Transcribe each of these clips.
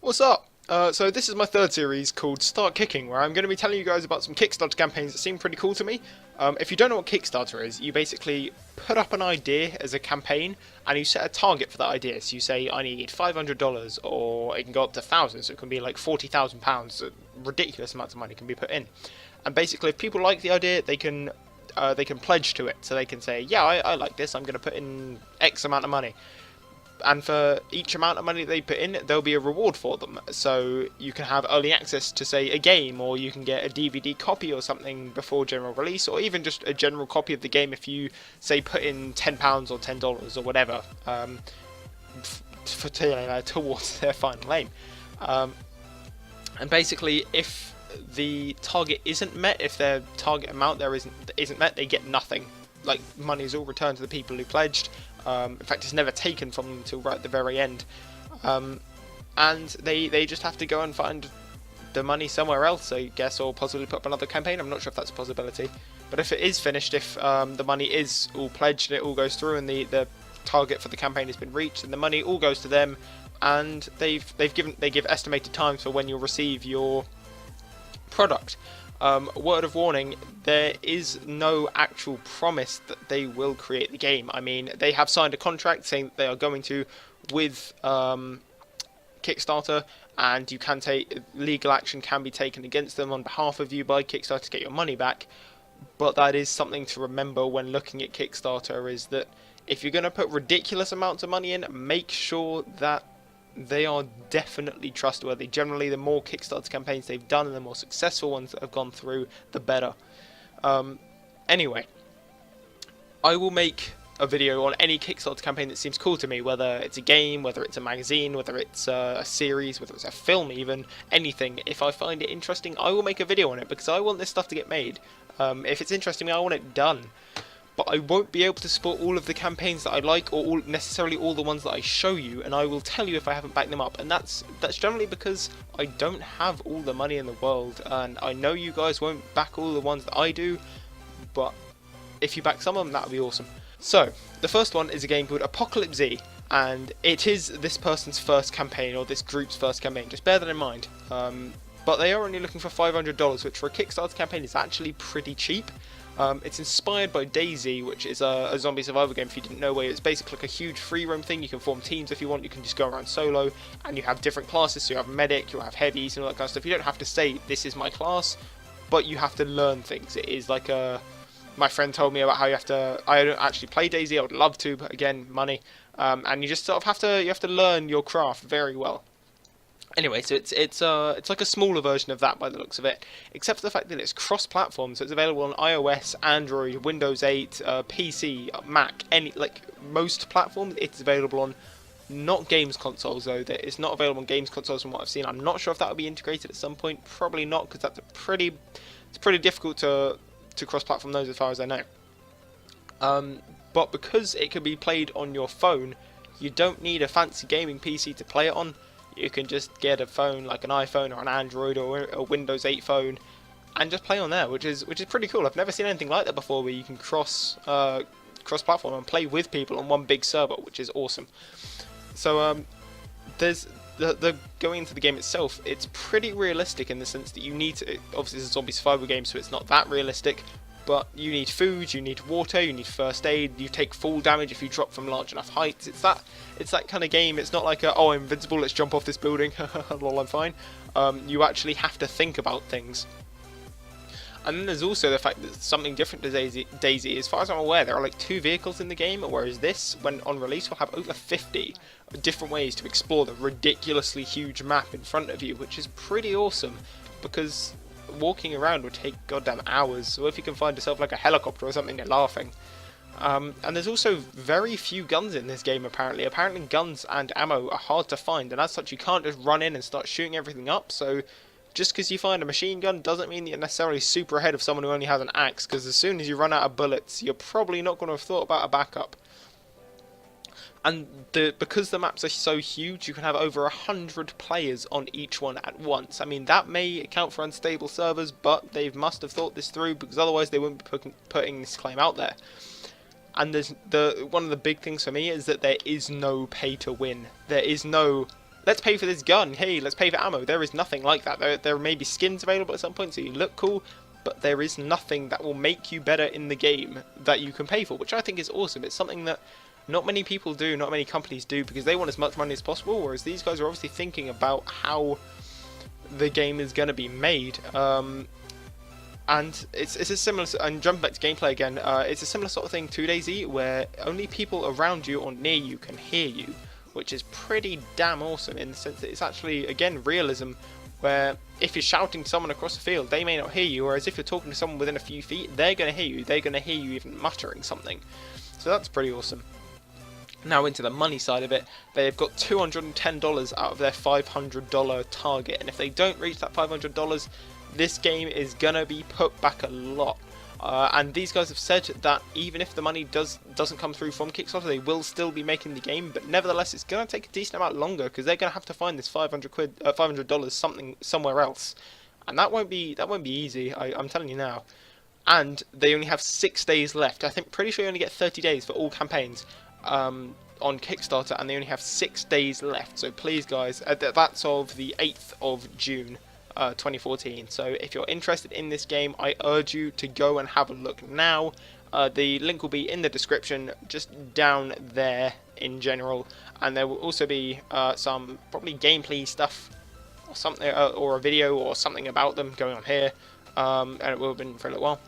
What's up? So this is my third series called Start Kicking, where I'm going to be telling you guys about some Kickstarter campaigns that seem pretty cool to me. If you don't know what Kickstarter is, you basically put up an idea as a campaign, and you set a target for that idea. So you say, I need $500, or it can go up to thousands, so it can be like £40,000, ridiculous amounts of money can be put in. And basically, if people like the idea, they can pledge to it. So they can say, yeah, I like this, I'm going to put in X amount of money. And for each amount of money they put in, there'll be a reward for them. So you can have early access to, say, a game, or you can get a DVD copy or something before general release, or even just a general copy of the game if you, say, put in £10 or $10 or whatever towards their final aim. And basically, if the target isn't met, if their target amount there isn't met, they get nothing. Like, money is all returned to the people who pledged. In fact, it's never taken from them until right at the very end. And they just have to go and find the money somewhere else, I guess, or possibly put up another campaign. I'm not sure if that's a possibility. But if it is finished, if the money is all pledged and it all goes through and the target for the campaign has been reached, then the money all goes to them, and they give estimated times for when you'll receive your product. Word of warning, there is no actual promise that they will create the game. I mean, they have signed a contract saying that they are going to with Kickstarter, and you can take legal action can be taken against them on behalf of you by Kickstarter to get your money back. But that is something to remember when looking at Kickstarter, is that if you're going to put ridiculous amounts of money in, make sure that they are definitely trustworthy. Generally, the more Kickstarter campaigns they've done and the more successful ones that have gone through, the better. Anyway, I will make a video on any Kickstarter campaign that seems cool to me, whether it's a game, whether it's a magazine, whether it's a series, whether it's a film even, anything. If I find it interesting, I will make a video on it, because I want this stuff to get made. If it's interesting me, I want it done. But I won't be able to support all of the campaigns that I like, or necessarily all the ones that I show you, and I will tell you if I haven't backed them up. And that's generally because I don't have all the money in the world, and I know you guys won't back all the ones that I do, but if you back some of them, that would be awesome. So, the first one is a game called ApocalypseZ, and it is this person's first campaign, or this group's first campaign, just bear that in mind. But they are only looking for $500, which for a Kickstarter campaign is actually pretty cheap. It's inspired by DayZ, which is a zombie survival game, if you didn't know, where it's basically like a huge free roam thing. You can form teams if you want, you can just go around solo, and you have different classes, so you have medic, you'll have heavies and all that kind of stuff. You don't have to say, this is my class, but you have to learn things. It is like my friend told me about how I don't actually play DayZ, I would love to, but again, money, and you just sort of have to learn your craft very well. Anyway, so it's like a smaller version of that by the looks of it, except for the fact that it's cross-platform, so it's available on iOS, Android, Windows 8, PC, Mac, most platforms. It's available on not games consoles though. That it's not available on games consoles from what I've seen. I'm not sure if that will be integrated at some point. Probably not, because it's pretty difficult to cross-platform those as far as I know. But because it can be played on your phone, you don't need a fancy gaming PC to play it on. You can just get a phone like an iPhone or an Android or a Windows 8 phone and just play on there, which is pretty cool. I've never seen anything like that before, where you can cross-platform and play with people on one big server, which is awesome. So there's the going into the game itself. It's pretty realistic in the sense that you need to. Obviously, it's a zombie survival game, so it's not that realistic. But you need food, you need water, you need first aid, you take fall damage if you drop from large enough heights. It's that kind of game. It's not like oh, I'm invincible, let's jump off this building, lol, I'm fine. You actually have to think about things. And then there's also the fact that something different to DayZ. As far as I'm aware, there are like 2 vehicles in the game, whereas this, when on release, will have over 50 different ways to explore the ridiculously huge map in front of you, which is pretty awesome, because walking around would take goddamn hours. So if you can find yourself like a helicopter or something, you're laughing. And there's also very few guns in this game, apparently. Apparently guns and ammo are hard to find, and as such you can't just run in and start shooting everything up. So just because you find a machine gun doesn't mean that you're necessarily super ahead of someone who only has an axe, because as soon as you run out of bullets, you're probably not going to have thought about a backup. And because the maps are so huge, you can have over 100 players on each one at once. I mean, that may account for unstable servers, but they must have thought this through, because otherwise they wouldn't be putting this claim out there. And one of the big things for me is that there is no pay to win. There is no let's pay for this gun, hey, let's pay for ammo. There is nothing like that. There may be skins available at some point so you look cool, but there is nothing that will make you better in the game that you can pay for, which I think is awesome. It's something that not many people do, not many companies do, because they want as much money as possible, whereas these guys are obviously thinking about how the game is going to be made. And it's a similar, and jumping back to gameplay again, it's a similar sort of thing to DayZ, where only people around you or near you can hear you, which is pretty damn awesome in the sense that it's actually, again, realism, where if you're shouting to someone across the field, they may not hear you, whereas if you're talking to someone within a few feet, they're going to hear you. They're going to hear you even muttering something. So that's pretty awesome. Now into the money side of it, they've got $210 out of their $500 target, and if they don't reach that $500, this game is gonna be put back a lot. And these guys have said that even if the money doesn't come through from Kickstarter, they will still be making the game, but nevertheless it's gonna take a decent amount longer because they're gonna have to find this $500 somewhere else, and that won't be easy. I'm telling you now. And they only have 6 days left. I think pretty sure you only get 30 days for all campaigns on Kickstarter, and they only have 6 days left. So please, guys, that's of the 8th of June. 2014. So if you're interested in this game, I urge you to go and have a look now. The link will be in the description, just down there in general, and there will also be some probably gameplay stuff or something, or a video or something about them going on here, and it will have been for a little while.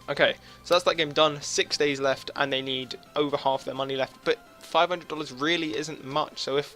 Okay, so that's that game done. 6 days left, and they need over half their money left, but $500 really isn't much. So if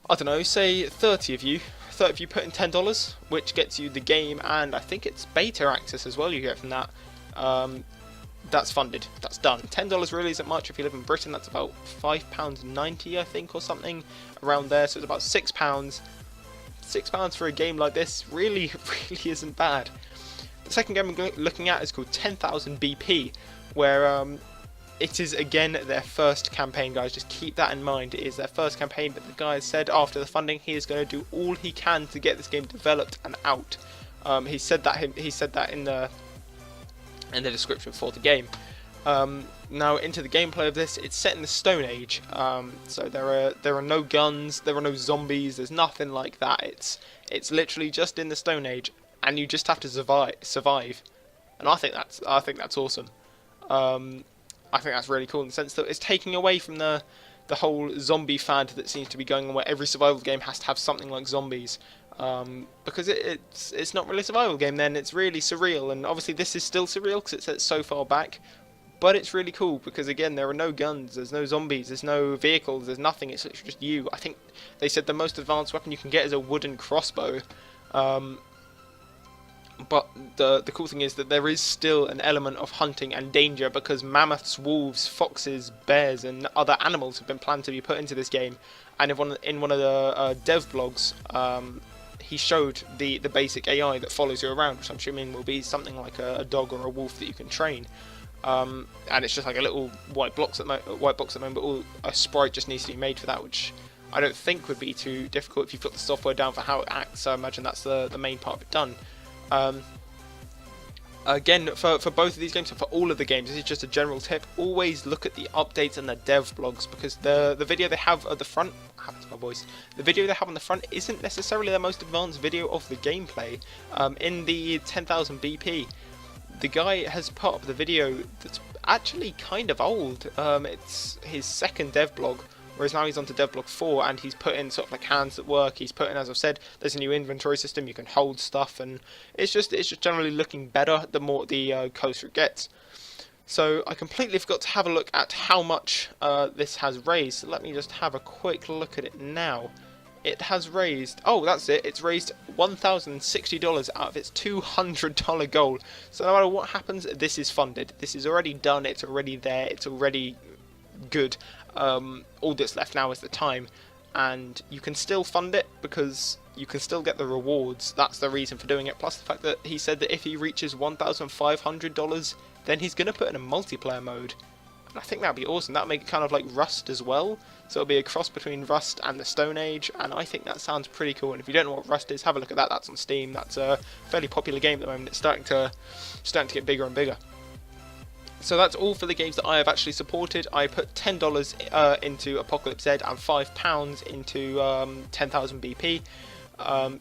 I don't know, say 30 of you put in $10, which gets you the game, and I think it's beta access as well you get from that. That's funded, that's done. $10 really isn't much. If you live in Britain, that's about £5.90 I think, or something around there, so it's about £6. £6 for a game like this really isn't bad. The second game I'm looking at is called 10,000 BP, where it is again their first campaign, guys. Just keep that in mind. It is their first campaign, but the guy said after the funding he is going to do all he can to get this game developed and out. He said that in the description for the game. Now into the gameplay of this, it's set in the Stone Age. So there are no guns, there are no zombies, there's nothing like that. It's literally just in the Stone Age, and you just have to survive. And I think that's awesome. I think that's really cool in the sense that it's taking away from the whole zombie fad that seems to be going on, where every survival game has to have something like zombies, because it's not really a survival game then, it's really surreal. And obviously this is still surreal because it's set so far back, but it's really cool because again there are no guns, there's no zombies, there's no vehicles, there's nothing. It's literally just you. I think they said the most advanced weapon you can get is a wooden crossbow. But the cool thing is that there is still an element of hunting and danger, because mammoths, wolves, foxes, bears and other animals have been planned to be put into this game. And in one of the dev blogs, he showed the basic AI that follows you around, which I'm assuming will be something like a dog or a wolf that you can train. And it's just like a little white box at the moment, but a sprite just needs to be made for that, which I don't think would be too difficult if you've got the software down for how it acts. So I imagine that's the main part of it done. Again, for both of these games, and for all of the games, this is just a general tip: always look at the updates and the dev blogs, because the video they have at the front, the video they have on the front isn't necessarily the most advanced video of the gameplay. In the 10,000 BP, the guy has put up the video that's actually kind of old. It's his second dev blog, whereas now he's on to devlog 4, and he's put in sort of like hands at work. He's put in, as I've said, there's a new inventory system, you can hold stuff, and it's just generally looking better the closer it gets. So I completely forgot to have a look at how much this has raised. So let me just have a quick look at it now. It has raised, oh that's it, it's raised $1,060 out of its $200 goal. So no matter what happens, this is funded. This is already done, it's already there, it's already good. All that's left now is the time, and you can still fund it because you can still get the rewards. That's the reason for doing it, plus the fact that he said that if he reaches $1,500 then he's going to put in a multiplayer mode, and I think that'd be awesome. That'd make it kind of like Rust as well, so it'll be a cross between Rust and the Stone Age, and I think that sounds pretty cool. And if you don't know what Rust is, have a look at that. That's on Steam. That's a fairly popular game at the moment. It's starting to get bigger and bigger. So that's all for the games that I have actually supported. I put $10 into ApocalypseZ and £5 into 10,000 BP.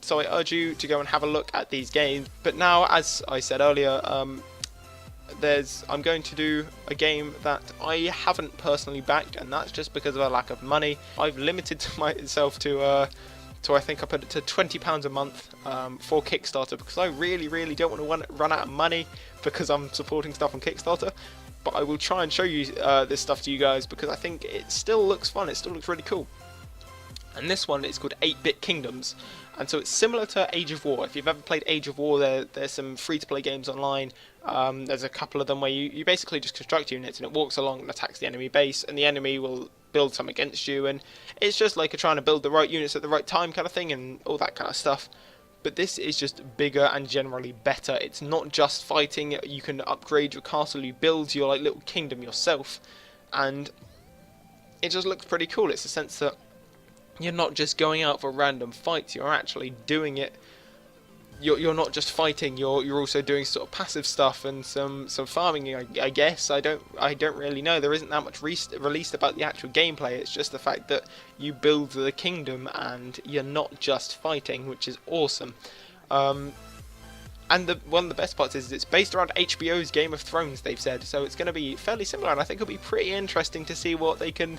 So I urge you to go and have a look at these games. But now, as I said earlier, I'm going to do a game that I haven't personally backed, and that's just because of a lack of money. I've limited myself to I think I put it to £20 a month for Kickstarter, because I really don't want to run out of money because I'm supporting stuff on Kickstarter. But I will try and show you this stuff to you guys, because I think it still looks fun, it still looks really cool. And this one is called 8-Bit Kingdoms, and so it's similar to Age of War. If you've ever played Age of War, there's some free-to-play games online. There's a couple of them where you basically just construct units, and it walks along and attacks the enemy base, and the enemy will build some against you, and it's just like trying to build the right units at the right time kind of thing, and all that kind of stuff. But this is just bigger and generally better. It's not just fighting. You can upgrade your castle, you build your like little kingdom yourself, and it just looks pretty cool. It's a sense that you're not just going out for random fights, you're actually doing it. You're not just fighting, you're also doing sort of passive stuff and some farming, I guess. I don't really know. There isn't that much released about the actual gameplay. It's just the fact that you build the kingdom and you're not just fighting, which is awesome. And one of the best parts is it's based around HBO's Game of Thrones, they've said, so it's going to be fairly similar, and I think it'll be pretty interesting to see what they can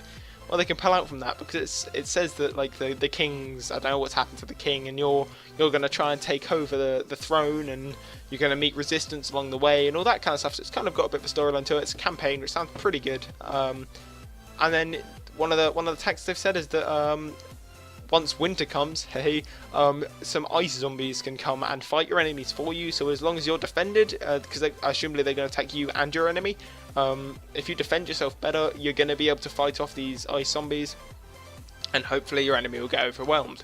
pull out from that, because it says that like the kings, I don't know what's happened to the king, and you're going to try and take over the throne, and you're going to meet resistance along the way and all that kind of stuff. So it's kind of got a bit of a storyline to it. It's a campaign which sounds pretty good. And then one of the texts they've said is that once winter comes, hey, some ice zombies can come and fight your enemies for you. So as long as you're defended, because assumably they're going to attack you and your enemy, if you defend yourself better, you're going to be able to fight off these ice zombies, and hopefully your enemy will get overwhelmed.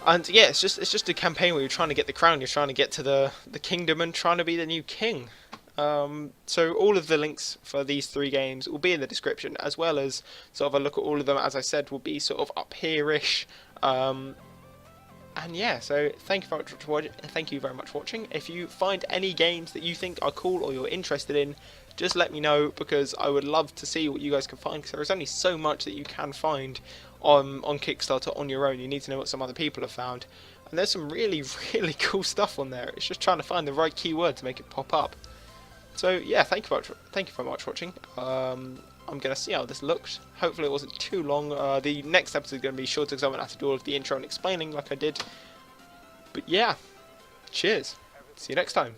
And yeah, it's just a campaign where you're trying to get the crown, you're trying to get to the kingdom and trying to be the new king. So all of the links for these 3 games will be in the description, as well as sort of a look at all of them, as I said, will be sort of up here-ish. And yeah, so thank you very much for watching. If you find any games that you think are cool or you're interested in, just let me know, because I would love to see what you guys can find, because there's only so much that you can find on Kickstarter on your own. You need to know what some other people have found, and there's some really cool stuff on there. It's just trying to find the right keyword to make it pop up. So yeah, thank you very much for watching. I'm going to see how this looks. Hopefully it wasn't too long. The next episode is going to be shorter, because I won't have to do all of the intro and explaining like I did. But yeah, cheers. See you next time.